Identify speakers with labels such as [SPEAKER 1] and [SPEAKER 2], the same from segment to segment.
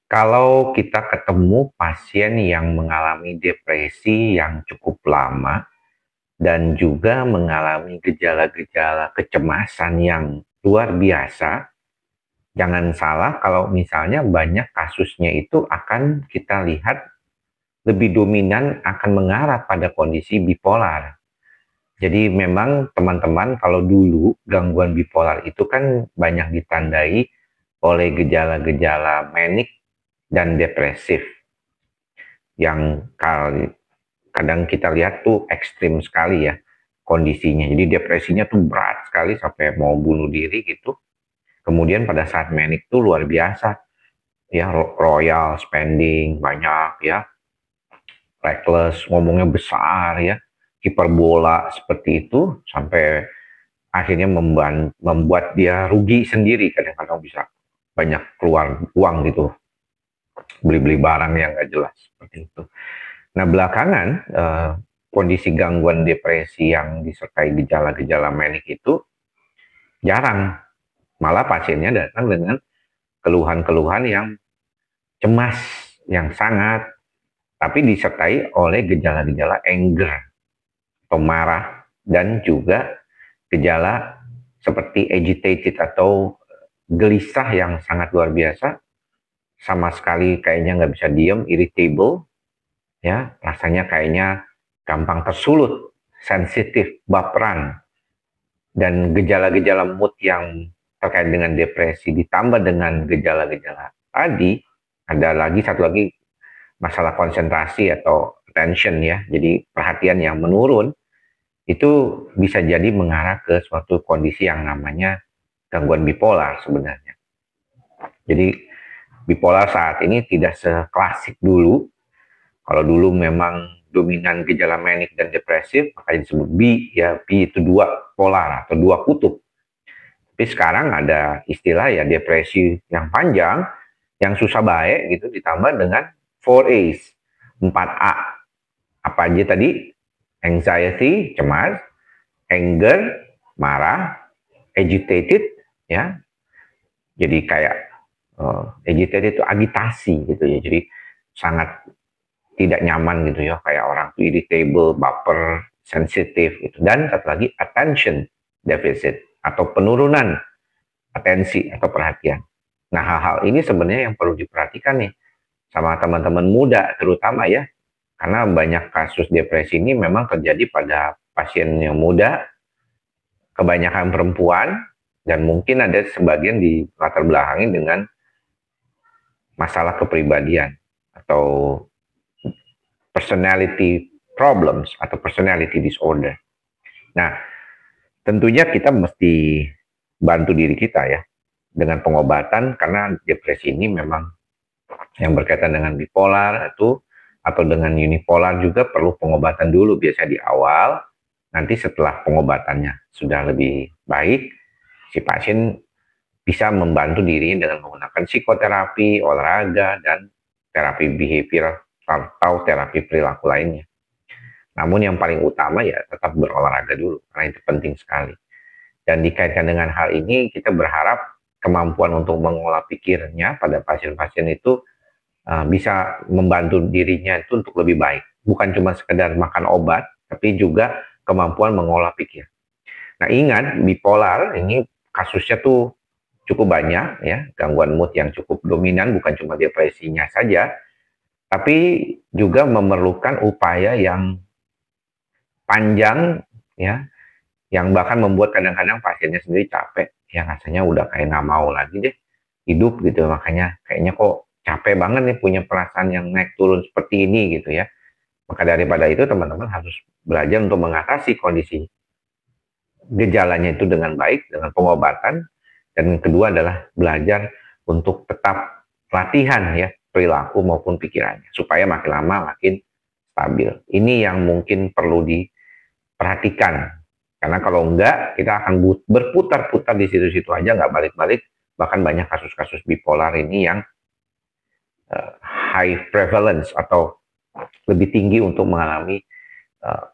[SPEAKER 1] Kalau kita ketemu pasien yang mengalami depresi yang cukup lama dan juga mengalami gejala-gejala kecemasan yang luar biasa, jangan salah kalau misalnya banyak kasusnya itu akan kita lihat lebih dominan akan mengarah pada kondisi bipolar. Jadi memang teman-teman kalau dulu gangguan bipolar itu kan banyak ditandai oleh gejala-gejala manik dan depresif yang kadang kita lihat tuh ekstrim sekali ya kondisinya. Jadi depresinya tuh berat sekali sampai mau bunuh diri gitu. Kemudian pada saat manic tuh luar biasa ya, royal spending banyak ya, reckless, ngomongnya besar ya, hiperbola seperti itu sampai akhirnya membuat dia rugi sendiri, kadang-kadang bisa banyak keluar uang gitu, beli-beli barang yang gak jelas seperti itu. Nah belakangan kondisi gangguan depresi yang disertai gejala-gejala manik itu jarang, malah pasiennya datang dengan keluhan-keluhan yang cemas yang sangat, tapi disertai oleh gejala-gejala anger atau marah, dan juga gejala seperti agitated atau gelisah yang sangat luar biasa, sama sekali kayaknya nggak bisa diem, irritable, ya rasanya kayaknya gampang tersulut, sensitif, baperan, dan gejala-gejala mood yang terkait dengan depresi ditambah dengan gejala-gejala tadi, ada lagi satu lagi masalah konsentrasi atau attention ya, jadi perhatian yang menurun, itu bisa jadi mengarah ke suatu kondisi yang namanya gangguan bipolar sebenarnya. Jadi bipolar saat ini tidak seklasik dulu. Kalau dulu memang dominan gejala manik dan depresif, makanya disebut B, ya B itu dua polar atau dua kutub. Tapi sekarang ada istilah ya depresi yang panjang, yang susah baik gitu, ditambah dengan 4A's, 4A. Apa aja tadi? Anxiety, cemas, anger, marah, agitated, ya. Jadi kayak agitated itu agitasi gitu ya. Jadi sangat tidak nyaman gitu ya, kayak orang tuh irritable, baper, sensitif gitu. Dan satu lagi attention deficit atau penurunan atensi atau perhatian. Nah, hal-hal ini sebenarnya yang perlu diperhatikan nih sama teman-teman muda terutama ya. Karena banyak kasus depresi ini memang terjadi pada pasien yang muda, kebanyakan perempuan, dan mungkin ada sebagian di latar belakangi dengan masalah kepribadian atau personality problems atau personality disorder. Nah, tentunya kita mesti bantu diri kita ya dengan pengobatan, karena depresi ini memang yang berkaitan dengan bipolar itu atau dengan unipolar juga perlu pengobatan dulu biasa di awal. Nanti setelah pengobatannya sudah lebih baik, si pasien bisa membantu dirinya dengan menggunakan psikoterapi, olahraga, dan terapi behavior atau terapi perilaku lainnya. Namun yang paling utama ya tetap berolahraga dulu, karena itu penting sekali. Dan dikaitkan dengan hal ini, kita berharap kemampuan untuk mengolah pikirnya pada pasien-pasien itu bisa membantu dirinya itu untuk lebih baik. Bukan cuma sekedar makan obat, tapi juga kemampuan mengolah pikir. Nah ingat, bipolar ini kasusnya tuh cukup banyak ya, gangguan mood yang cukup dominan, bukan cuma depresinya saja, tapi juga memerlukan upaya yang panjang ya, yang bahkan membuat kadang-kadang pasiennya sendiri capek, ya rasanya udah kayak nggak mau lagi deh hidup gitu, makanya kayaknya kok capek banget nih punya perasaan yang naik turun seperti ini gitu ya. Maka daripada itu teman-teman harus belajar untuk mengatasi kondisi gejalanya itu dengan baik, dengan pengobatan, dan yang kedua adalah belajar untuk tetap latihan ya perilaku maupun pikirannya supaya makin lama makin stabil. Ini yang mungkin perlu diperhatikan, karena kalau enggak kita akan berputar-putar di situ-situ aja, nggak balik-balik. Bahkan banyak kasus-kasus bipolar ini yang high prevalence atau lebih tinggi untuk mengalami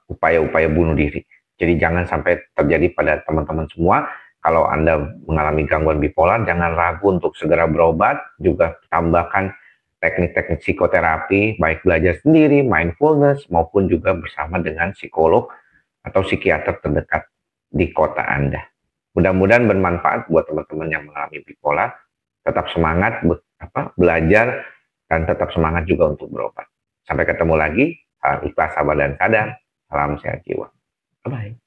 [SPEAKER 1] upaya-upaya bunuh diri. Jadi jangan sampai terjadi pada teman-teman semua. Kalau Anda mengalami gangguan bipolar, jangan ragu untuk segera berobat. Juga tambahkan teknik-teknik psikoterapi, baik belajar sendiri, mindfulness, maupun juga bersama dengan psikolog atau psikiater terdekat di kota Anda. Mudah-mudahan bermanfaat buat teman-teman yang mengalami bipolar. Tetap semangat belajar dan tetap semangat juga untuk berobat. Sampai ketemu lagi. Salam ikhlas, sabar, dan sadar. Salam sehat jiwa. Bye-bye.